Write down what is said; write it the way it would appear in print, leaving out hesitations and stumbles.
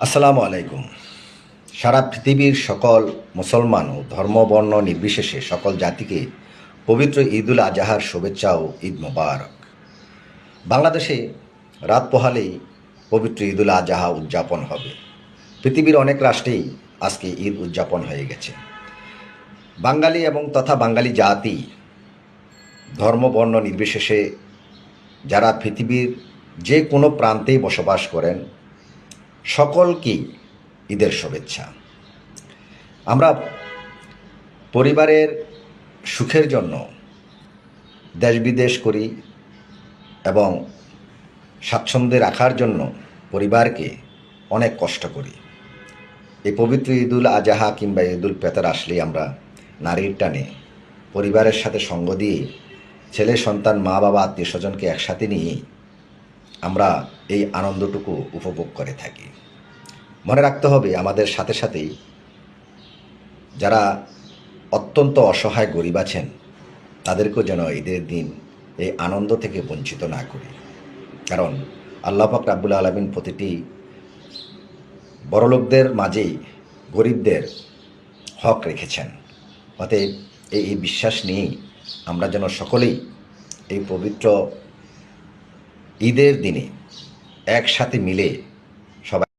আসসালামু আলাইকুম। সারা পৃথিবীর সকল মুসলমান ও ধর্ম বর্ণ নির্বিশেষে সকল জাতিকে পবিত্র ঈদুল আজহার শুভেচ্ছা ও ঈদ মোবারক। বাংলাদেশে রাত পোহালেই পবিত্র ঈদুল আজহা উদযাপন হবে। পৃথিবীর অনেক রাষ্ট্রেই আজকে ঈদ উদযাপন হয়ে গেছে। বাঙালি এবং তথা বাঙালি জাতি ধর্ম বর্ণ নির্বিশেষে যারা পৃথিবীর যে কোনো প্রান্তেই বসবাস করেন সকলকেই ঈদের শুভেচ্ছা। আমরা পরিবারের সুখের জন্য দেশ বিদেশ করি এবং স্বাচ্ছন্দ্যে রাখার জন্য পরিবারকে অনেক কষ্ট করি। এই পবিত্র ঈদুল আজহা কিংবা ঈদুল ফিতর আসলেই আমরা নারীর টানে পরিবারের সাথে সঙ্গ দিয়ে ছেলে সন্তান মা বাবা আত্মীয় স্বজনকে একসাথে নিয়ে আমরা এই আনন্দটুকু উপভোগ করে থাকি। মনে রাখতে হবে আমাদের সাথে সাথেই যারা অত্যন্ত অসহায় গরিব আছেন তাদেরকেও যেন ঈদের দিন এই আনন্দ থেকে বঞ্চিত না করি। কারণ আল্লাহ পাক রাব্বুল আলামিন প্রতিটি বড়লোকদের মাঝেই গরিবদের হক রেখেছেন। অতএব এই বিশ্বাস নিয়েই আমরা যেন সকলেই এই পবিত্র ঈদের দিনে একসাথে মিলে সবাই